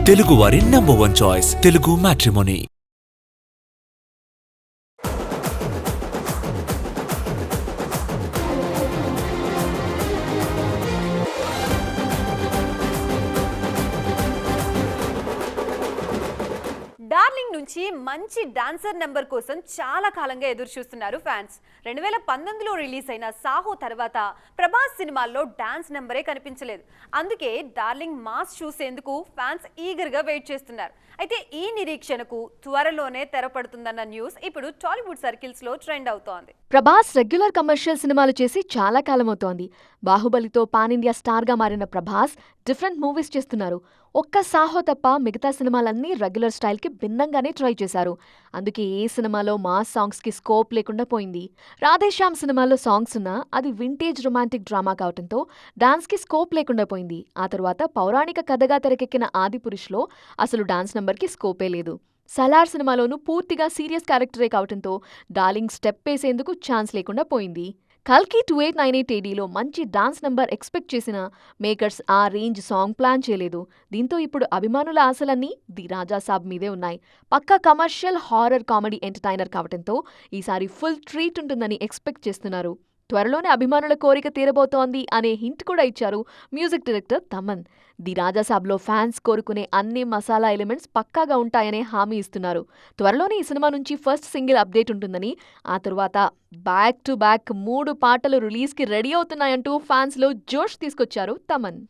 తెలుగువారి #1 choice Telugu matrimony. Darling నుంచి మంచి డాన్సర్ నెంబర్ కోసం చాలా కాలంగా ఎదురు చూస్తున్నారు ఫ్యాన్స్. 2019లో రిలీజ్ అయిన సాహో తర్వాత ప్రభాస్ సినిమాల్లో డాన్స్ నెంబరే కనిపించలేదు. అందుకే డార్లింగ్ మాస్ చూసేందుకు ఫ్యాన్స్ ఈగర్ గా వెయిట్ చేస్తున్నారు. అయితే ఈ నిరీక్షణకు త్వరలోనే తెరపడుతుందన్న న్యూస్ ఇప్పుడు టాలీవుడ్ సర్కిల్స్ లో ట్రెండ్ అవుతోంది. ప్రభాస్ రెగ్యులర్ కమర్షియల్ సినిమాలు చేసి చాలా కాలమవుతోంది. బాహుబలితో పాన్ ఇండియా స్టార్ గా మారిన ప్రభాస్ డిఫరెంట్ మూవీస్ చేస్తున్నారు. ఒక్క సాహో తప్ప మిగతా సినిమాలన్నీ రెగ్యులర్ స్టైల్ కి భిన్నంగానే ట్రై చేశారు. అందుకే ఏ సినిమాలో మాస్ సాంగ్స్ కి స్కోప్ లేకుండా పోయింది. రాధేశ్యామ్ సినిమాలో సాంగ్స్ ఉన్నా అది వింటేజ్ రొమాంటిక్ డ్రామా కావటంతో డాన్స్ కి స్కోప్ లేకుండా పోయింది. ఆ తర్వాత పౌరాణిక కథగా తెరకెక్కిన ఆదిపురుష్ లో అసలు డాన్స్ నంబర్ కి స్కోపే లేదు. సలార్ సినిమాలోనూ పూర్తిగా సీరియస్ క్యారెక్టరే కావటంతో డార్లింగ్ స్టెప్ వేసేందుకు ఛాన్స్ లేకుండా పోయింది. కల్కి 2898 ADలో మంచి డాన్స్ నంబర్ ఎక్స్పెక్ట్ చేసిన మేకర్స్ ఆ రేంజ్ సాంగ్ ప్లాన్ చేయలేదు. దీంతో ఇప్పుడు అభిమానుల ఆశలన్నీ ది రాజా సాబ్ మీదే ఉన్నాయి. పక్కా కమర్షియల్ హారర్ కామెడీ ఎంటర్టైనర్ కావటంతో ఈసారి ఫుల్ ట్రీట్ ఉంటుందని ఎక్స్పెక్ట్ చేస్తున్నారు. త్వరలోనే అభిమానుల కోరిక తీరబోతోంది అనే హింట్ కూడా ఇచ్చారు మ్యూజిక్ డైరెక్టర్ తమన్. ది రాజాసాబ్లో ఫ్యాన్స్ కోరుకునే అన్ని మసాలా ఎలిమెంట్స్ పక్కాగా ఉంటాయనే హామీ ఇస్తున్నారు. త్వరలోనే ఈ సినిమా నుంచి ఫస్ట్ సింగిల్ అప్డేట్ ఉంటుందని, ఆ తరువాత బ్యాక్ టు బ్యాక్ 3 పాటలు రిలీజ్కి రెడీ అవుతున్నాయంటూ ఫ్యాన్స్లో జోష్ తీసుకొచ్చారు తమన్.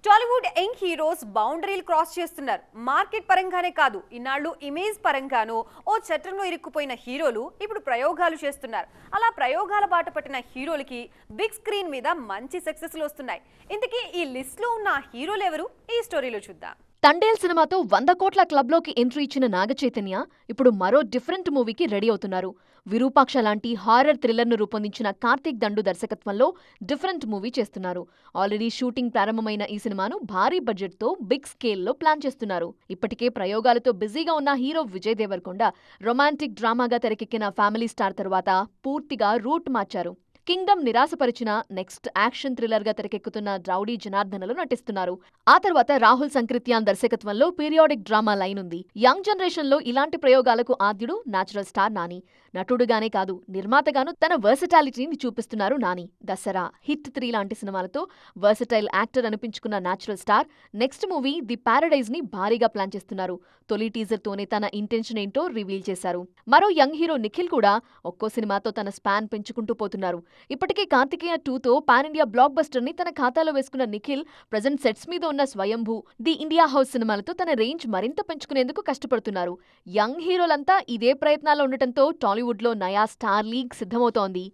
టాలీవుడ్ యంగ్ హీరోస్ బౌండరీలు క్రాస్ చేస్తున్నారు. మార్కెట్ పరంగానే కాదు, ఇన్నాళ్లు ఇమేజ్ పరంగానూ ఓ చట్టంలో ఇరుక్కుపోయిన హీరోలు ఇప్పుడు ప్రయోగాలు చేస్తున్నారు. అలా ప్రయోగాల బాట పట్టిన హీరోలకి బిగ్ స్క్రీన్ మీద మంచి సక్సెస్లు వస్తున్నాయి. ఇంతకీ ఈ లిస్ట్ లో ఉన్న హీరోలు ఎవరు? ఈ స్టోరీలో చూద్దాం. తండేల్ సినిమాతో 100 కోట్ల క్లబ్లోకి ఎంట్రీ ఇచ్చిన నాగచైతన్య ఇప్పుడు మరో డిఫరెంట్ మూవీకి రెడీ అవుతున్నారు. విరూపాక్ష లాంటి హారర్ థ్రిల్లర్ను రూపొందించిన కార్తీక్ దండు దర్శకత్వంలో డిఫరెంట్ మూవీ చేస్తున్నారు. ఆల్రెడీ షూటింగ్ ప్రారంభమైన ఈ సినిమాను భారీ బడ్జెట్తో బిగ్ స్కేల్లో ప్లాన్ చేస్తున్నారు. ఇప్పటికే ప్రయోగాలతో బిజీగా ఉన్న హీరో విజయ్ దేవరకొండ రొమాంటిక్ డ్రామాగా తెరకెక్కిన ఫ్యామిలీ స్టార్ తర్వాత పూర్తిగా రూట్ మార్చారు. కింగ్డమ్ నిరాశపరిచిన నెక్స్ట్ యాక్షన్ థ్రిల్లర్ గా తెరకెక్కుతున్న రౌడీ జనార్దనలో నటిస్తున్నారు. ఆ తర్వాత రాహుల్ సంకృత్యాన్ దర్శకత్వంలో పీరియాడిక్ డ్రామా లైన్ ఉంది. యంగ్ జనరేషన్ లో ఇలాంటి ప్రయోగాలకు ఆద్యుడు న్యాచురల్ స్టార్ నాని. నటుడుగానే కాదు, నిర్మాతగాను తన వర్సటాలిటీని చూపిస్తున్నారు నాని. దసరా, హిట్ 3 లాంటి సినిమాలతో వర్సటైల్ యాక్టర్ అనిపించుకున్న natural star next movie The Paradise ని భారీగా ప్లాన్ చేస్తున్నారు. తొలి టీజర్ తోనే తన ఇంటెన్షన్ ఏంటో రివీల్ చేశారు. మరో యంగ్ హీరో నిఖిల్ కూడా ఒక్కో సినిమాతో తన స్పాన్ పెంచుకుంటూ పోతున్నారు. ఇప్పటికే కార్తికేయ 2తో పాన్ ఇండియా బ్లాక్ బస్టర్ ని తన ఖాతాలో వేసుకున్న నిఖిల్ ప్రజెంట్ సెట్స్ మీద ఉన్న స్వయంభూ, ది ఇండియా హౌస్ సినిమాలతో తన రేంజ్ మరింత పెంచుకునేందుకు కష్టపడుతున్నారు. యంగ్ హీరోలంతా ఇదే ప్రయత్నాల్లో ఉండటంతో టాలీవుడ్ లో నయా స్టార్ లీగ్ సిద్ధమవుతోంది.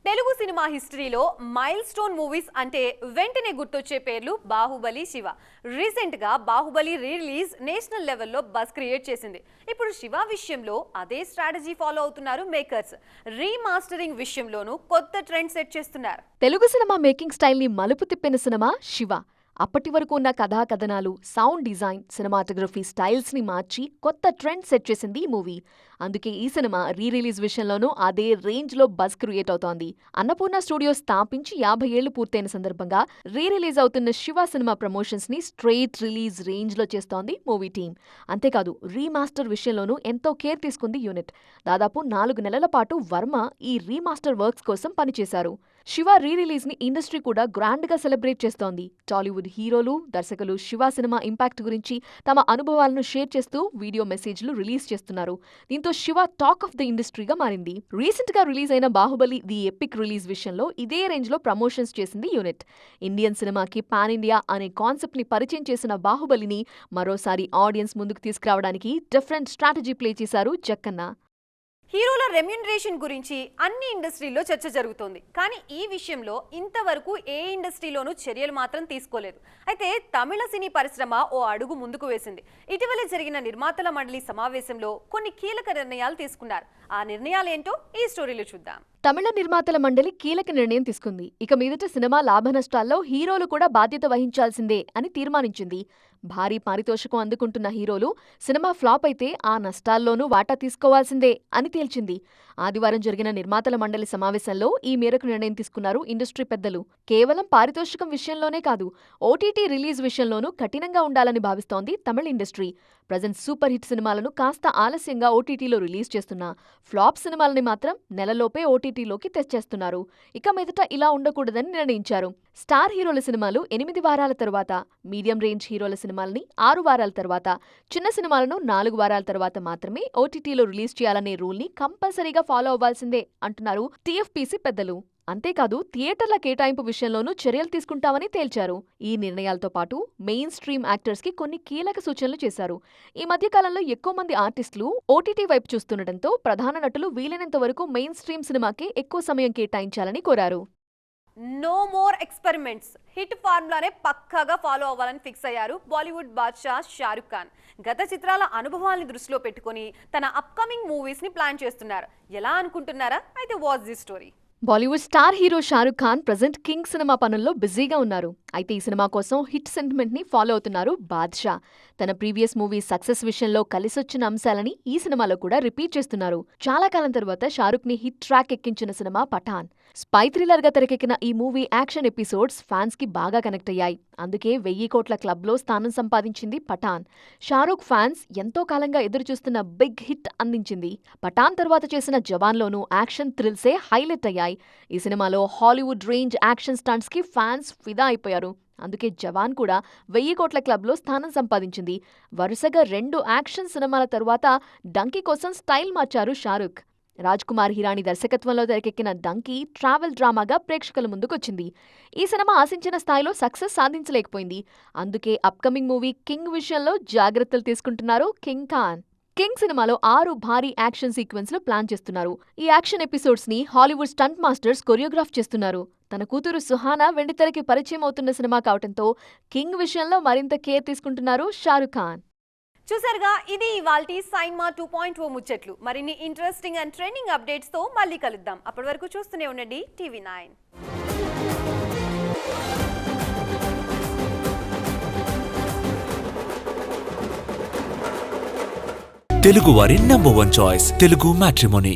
తెలుగు సినిమా హిస్టరీలో మైల్ స్టోన్ మూవీస్ అంటే వెంటనే గుర్తొచ్చే పేర్లు బాహుబలి, శివ. రీసెంట్ గా బాహుబలి రిలీజ్ నేషనల్ లెవెల్లో బజ్ క్రియేట్ చేసింది. ఇప్పుడు శివ విషయంలో అదే స్ట్రాటజీ ఫాలో అవుతున్నారు మేకర్స్. రీమాస్టరింగ్ విషయంలోనూ కొత్త ట్రెండ్ సెట్ చేస్తున్నారు. తెలుగు సినిమా మేకింగ్ స్టైల్ ని మలుపు తిప్పిన సినిమా శివ. అప్పటి వరకు ఉన్న కథా కథనాలు, సౌండ్ డిజైన్, సినిమాటోగ్రఫీ స్టైల్స్ ని మార్చి కొత్త ట్రెండ్ సెట్ చేసింది ఈ మూవీ. అందుకే ఈ సినిమా రిలీజ్ విషయంలోనూ అదే రేంజ్ లో బజ్ క్రియేట్ అవుతోంది. అన్నపూర్ణ స్టూడియోస్ స్థాపించి 50 ఏళ్లు పూర్తయిన సందర్భంగా రిలీజ్ అవుతున్న శివ సినిమా ప్రమోషన్స్ ని స్ట్రెయిట్ రిలీజ్ రేంజ్ లో చేస్తోంది మూవీ టీం. అంతేకాదు, రీమాస్టర్ విషయంలోనూ ఎంతో కేర్ తీసుకుంది యూనిట్. దాదాపు 4 నెలల పాటు వర్మ ఈ రీమాస్టర్ వర్క్స్ కోసం పనిచేశారు. శివ రిలీజ్ ని ఇండస్ట్రీ కూడా గ్రాండ్ గా సెలబ్రేట్ చేస్తోంది. టాలీవుడ్ హీరోలు, దర్శకులు శివ సినిమా ఇంపాక్ట్ గురించి తమ అనుభవాలను షేర్ చేస్తూ వీడియో మెసేజ్లు రిలీజ్ చేస్తున్నారు. దీంతో శివ టాక్ ఆఫ్ ది ఇండస్ట్రీగా మారింది. రీసెంట్ గా రిలీజ్ అయిన బాహుబలి ది ఎపిక్ రిలీజ్ విషయంలో ఇదే రేంజ్ లో ప్రమోషన్స్ చేసింది యూనిట్. ఇండియన్ సినిమాకి పాన్ ఇండియా అనే కాన్సెప్ట్ ని పరిచయం చేసిన బాహుబలిని మరోసారి ఆడియన్స్ ముందుకు తీసుకురావడానికి డిఫరెంట్ స్ట్రాటజీ ప్లే చేశారు జక్కన్న. హీరోల రెమ్యూనరేషన్ గురించి అన్ని ఇండస్ట్రీల్లో చర్చ జరుగుతోంది. కానీ ఈ విషయంలో ఇంతవరకు ఏ ఇండస్ట్రీలోనూ చర్యలు మాత్రం తీసుకోలేదు. అయితే తమిళ సినీ పరిశ్రమ ఓ అడుగు ముందుకు వేసింది. ఇటీవల జరిగిన నిర్మాతల మండలి సమావేశంలో కొన్ని కీలక నిర్ణయాలు తీసుకున్నారు. ఆ నిర్ణయాలేంటో ఈ స్టోరీలో చూద్దాం. తమిళ నిర్మాతల మండలి కీలక నిర్ణయం తీసుకుంది. ఇక మీదట సినిమా లాభ నష్టాల్లో హీరోలు కూడా బాధ్యత వహించాల్సిందే అని తీర్మానించింది. భారీ పారితోషికం అందుకుంటున్న హీరోలు సినిమా ఫ్లాప్ అయితే ఆ నష్టాల్లోనూ వాటా తీసుకోవాల్సిందే అని తేల్చింది. ఆదివారం జరిగిన నిర్మాతల మండలి సమావేశంలో ఈ మేరకు నిర్ణయం తీసుకున్నారు ఇండస్ట్రీ పెద్దలు. కేవలం పారితోషికం విషయంలోనే కాదు, ఓటీటీ రిలీజ్ విషయంలోనూ కఠినంగా ఉండాలని భావిస్తోంది తమిళ ఇండస్ట్రీ. ప్రజెంట్ సూపర్ హిట్ సినిమాలను కాస్త ఆలస్యంగా ఓటీటీలో రిలీజ్ చేస్తున్నా ఫ్లాప్ సినిమాలని మాత్రం నెలలోపే ఓటీటీలోకి తెచ్చేస్తున్నారు. ఇక మీదట ఇలా ఉండకూడదని నిర్ణయించారు. స్టార్ హీరోల సినిమాలు 8 వారాల తరువాత, మీడియం రేంజ్ హీరోల సినిమాలని 6 వారాల తర్వాత, చిన్న సినిమాలను 4 వారాల తర్వాత మాత్రమే ఓటీటీలో రిలీజ్ చేయాలనే రూల్ని కంపల్సరీగా ఫాలో అవ్వాల్సిందే అంటున్నారు టీఎఫ్పీసీ పెద్దలు. అంతేకాదు థియేటర్ల కేటాయింపు విషయంలోనూ చర్యలు తీసుకుంటామని తేల్చారు. ఈ నిర్ణయాలతో పాటు మెయిన్ స్ట్రీమ్ యాక్టర్స్ కి కొన్ని కీలక సూచనలు చేశారు. ఈ మధ్యకాలంలో ఎక్కువ మంది ఆర్టిస్టులు ఓటీటీ వైపు చూస్తుండటంతో ప్రధాన నటులు వీలైనంత వరకు మెయిన్ స్ట్రీమ్ సినిమాకే ఎక్కువ సమయం కేటాయించాలని కోరారు. నో మోర్ ఎక్స్పెరిమెంట్స్, హిట్ ఫార్ములానే పక్కాగా ఫాలో అవ్వాలని ఫిక్స్ అయ్యారు బాలీవుడ్ బాద్షా షారుఖ్ ఖాన్. గత చిత్రాల అనుభవాల్ని దృష్టిలో పెట్టుకుని తన అప్కమింగ్ మూవీస్ ని ప్లాన్ చేస్తున్నారు. ఎలా అనుకుంటున్నారా? అయితే watch this story. Bollywood star hero Shahrukh Khan present king cinema పనుల్లో బిజీగా ఉన్నారు. అయితే ఈ సినిమా కోసం హిట్ సెంటిమెంట్ ని ఫాలో అవుతున్నారు బాద్షా. తన ప్రీవియస్ మూవీ సక్సెస్ విషయంలో కలిసొచ్చిన అంశాలని ఈ సినిమాలో కూడా రిపీట్ చేస్తున్నారు. చాలా కాలం తర్వాత షారుఖ్ ని హిట్ ట్రాక్ ఎక్కించిన సినిమా పఠాన్. స్పై థ్రిల్లర్ గా తెరకెక్కిన ఈ మూవీ యాక్షన్ ఎపిసోడ్స్ ఫ్యాన్స్ కి బాగా కనెక్ట్ అయ్యాయి. అందుకే 1000 కోట్ల క్లబ్లో స్థానం సంపాదించింది పఠాన్. షారుఖ్ ఫ్యాన్స్ ఎంతో కాలంగా ఎదురుచూస్తున్న బిగ్ హిట్ అందించింది. పఠాన్ తర్వాత చేసిన జవాన్లోనూ యాక్షన్ థ్రిల్సే హైలైట్ అయ్యాయి. ఈ సినిమాలో హాలీవుడ్ రేంజ్ యాక్షన్ స్టంట్స్ కి ఫ్యాన్స్ ఫిదా అయిపోయారు. అందుకే జవాన్ కూడా 1000 కోట్ల క్లబ్లో స్థానం సంపాదించింది. వరుసగా 2 యాక్షన్ సినిమాల తరువాత డంకీ కోసం స్టైల్ మార్చారు షారుఖ్. రాజ్ కుమార్ హిరాని దర్శకత్వంలో తెరకెక్కిన డంకీ ట్రావెల్ డ్రామాగా ప్రేక్షకుల ముందుకొచ్చింది. ఈ సినిమా ఆశించిన స్థాయిలో సక్సెస్ సాధించలేకపోయింది. అందుకే అప్కమింగ్ మూవీ కింగ్ విషయంలో జాగ్రత్తలు తీసుకుంటున్నారు కింగ్ ఖాన్. కింగ్ సినిమాలో 6 భారీ యాక్షన్ సీక్వెన్స్లు ప్లాన్ చేస్తున్నారు. ఈ యాక్షన్ ఎపిసోడ్స్ ని హాలీవుడ్ స్టంట్ మాస్టర్స్ కొరియోగ్రాఫ్ చేస్తున్నారు. తన కూతురు సుహానా వెండితెరకి పరిచయం అవుతున్న సినిమా కావడంతో కింగ్ విషయంలో మరింత కేర్ తీసుకుంటున్నారు షారుఖ్ ఖాన్. చూసారుగా, ఇది ఇవాల్టి సైన్మా 2.0 ముచ్చట్లు. మరిన్ని ఇంట్రెస్టింగ్ అండ్ ట్రెండింగ్ అప్డేట్స్ తో మళ్ళీ కలుద్దాం. అప్పటి వరకు చూస్తూనే ఉండండి TV9. తెలుగు వారి నంబర్ 1 చాయిస్ తెలుగు మ్యాట్రిమోనీ.